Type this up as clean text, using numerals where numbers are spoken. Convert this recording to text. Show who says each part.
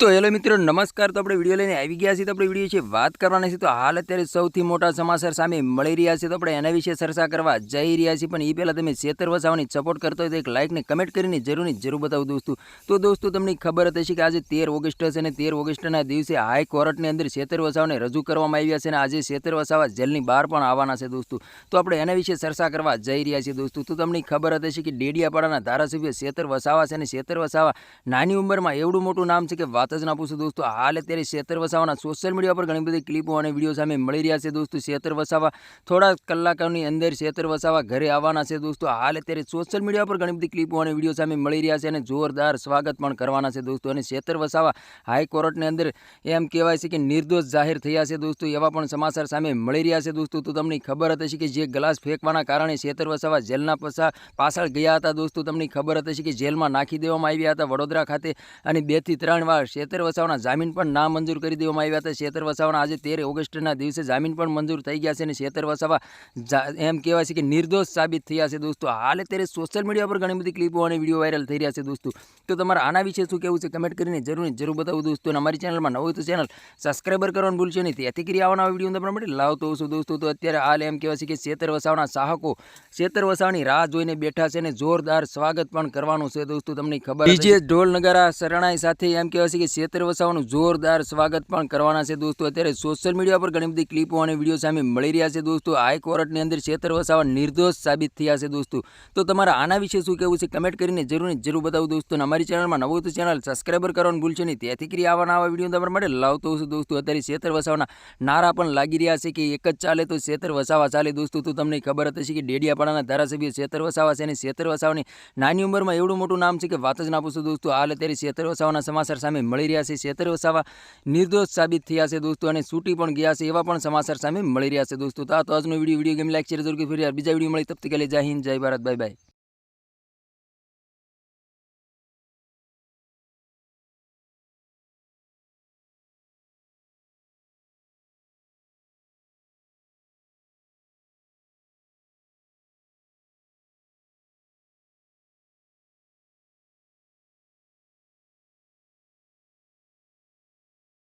Speaker 1: तो हेलो मित्रों नमस्कार। तो अपने विडियो लईने આવી ગયા છીએ। तो આપણે વિડિયો છે વાત કરવાના છે। તો હાલ અત્યારે સૌથી મોટા સમાચાર સામે મળી રહ્યા છે। તો આપણે એના વિશે ચર્ચા કરવા જઈ રહ્યા છીએ। પણ એ પહેલા તમે શેતર વસાવાની સપોર્ટ કરતો હોય તો એક લાઈક ને કમેન્ટ કરીને જરૂર બતાવો દોસ્તો। તો દોસ્તો તમને ખબર હશે કે આજે 13 ઓગસ્ટ છે અને 13 ઓગસ્ટના દિવસે હાઈ કોર્ટની અંદર શેતર વસાવાને રજૂ કરવામાં આવ્યા છે અને આજે શેતર વસાવા જેલની બહાર પણ આવવાના છે દોસ્તો। તો આપણે એના વિશે ચર્ચા કરવા જઈ રહ્યા છીએ દોસ્તો। તો તમને ખબર હશે કે ડેડિયાપાડાના ધારાસભ્ય શેતર વસાવા છે અને શેતર વસાવા નાની ઉંમરમાં એવડું મોટું નામ છે કે વાત જ ના પૂછો દોસ્તો। हाल अत्यारे शेतर वसावाना सोशल मीडिया पर घणी बधी क्लिपो और विडियो सामे मळी रह्या छे दोस्तों। शेतर वसावा थोड़ा कलाकोनी अंदर शेतर वसावा घरे आववाना छे दोस्तों। हाल अत्यारे सोशल मीडिया पर घणी बधी क्लिपो और विडियो सामे मळी रह्या छे अने जोरदार स्वागत पण करवाना छे दोस्तों। अने शेतर वसावा हाई कोर्टनी अंदर एम कहेवाय छे के निर्दोष जाहिर थया छे दोस्तों। एवा पण समाचार सामे मळी रह्या छे दोस्तों। तो तमने खबर हशे के जे ग्लास फेंकवाना कारणे शेतर वसावा जेलना पाछळ गया हता दोस्तों। तमने खबर हशे के जेलमां नाखी देवामां आव्या हता वडोदरा खाते अने 2 થી 3 વાર शेतर वसावाना जामीन पण ना मंजूर कर देवामां आव्या हता। शेतर वसावाना आज 13 ऑगस्टना दिवसे जामीन पण मंजूर थई गया छे अने शेतर वसावा एम कहेवाय छे के निर्दोष साबित थया छे दोस्तों। हाल अत्यारे सोशल मीडिया पर घणी बधी क्लिपो अने विडियो वायरल थई रह्या छे दोस्तों। तो तमारे आना विषे शुं कहेवुं छे कमेंट करीने जरूर बतावो दोस्तों। अमारी चेनलमां नवो तो चेनल सब्सक्राइबर करवानुं भूलशो नहीं। त्याथी करी आववाना विडियो तमरा माटे लावतो हशुं दोस्तों। तो अत्यारे हाल एम कहेवाय छे के शेतर वसावाना चाहको शेतर वसावानी राह जोईने बेठा छे अने जोरदार स्वागत पण करवानुं छे दोस्तों। तमने खबर डीजे ढोल नगारा शरणाई साथे एम कहेवाय छे के शेतर वसावानुं जोरदार स्वागत पण करवाना छे दोस्तों। अत्यारे सोशल मीडिया पर घणी बधी क्लिपो और विडियो सामे मळी रह्या छे दोस्तों। हाई कोर्टनी अंदर शेतर वसावा निर्दोष साबित थया छे दोस्तों। तो तमारा आना विषे शुं कहेवुं छे कमेंट करीने जरूर बतावो दोस्तों। अने अमारी चेनलमां नवो तो चेनल सब्सक्राइबर करवानुं भूलशो नहीं। त्याथी करी आवा नवा विडियो तमारा माटे लावतो हशुं दोस्तों। अत्यारे शेतर वसावाना नारा पण लागी रह्या छे के एक ज चाले तो शेतर वसावा चाले दोस्तों। तो तमने खबर हशे के डेडियापाडाना धारासभ्य शेतर वसावा छे अने शेतर वसावानी नानी उंमरमां एवडुं मोटुं नाम छे के वात ज ना पूछो दोस्तों। हाल अत्यारे शेतर वसावाना समाचार सामे मळी रह्या छे। शेतर वसावा निर्दोष साबित थया छे दोस्तों अने छूटी पण गया छे एवा पण समाचार सामे मळी रह्या छे दोस्तों। तो आजनो विडियो गमी लाइक शेर जरूर करी। फरी बीजा विडियो मळी तब तक के लिए जय हिंद जय भारत बाय बाय।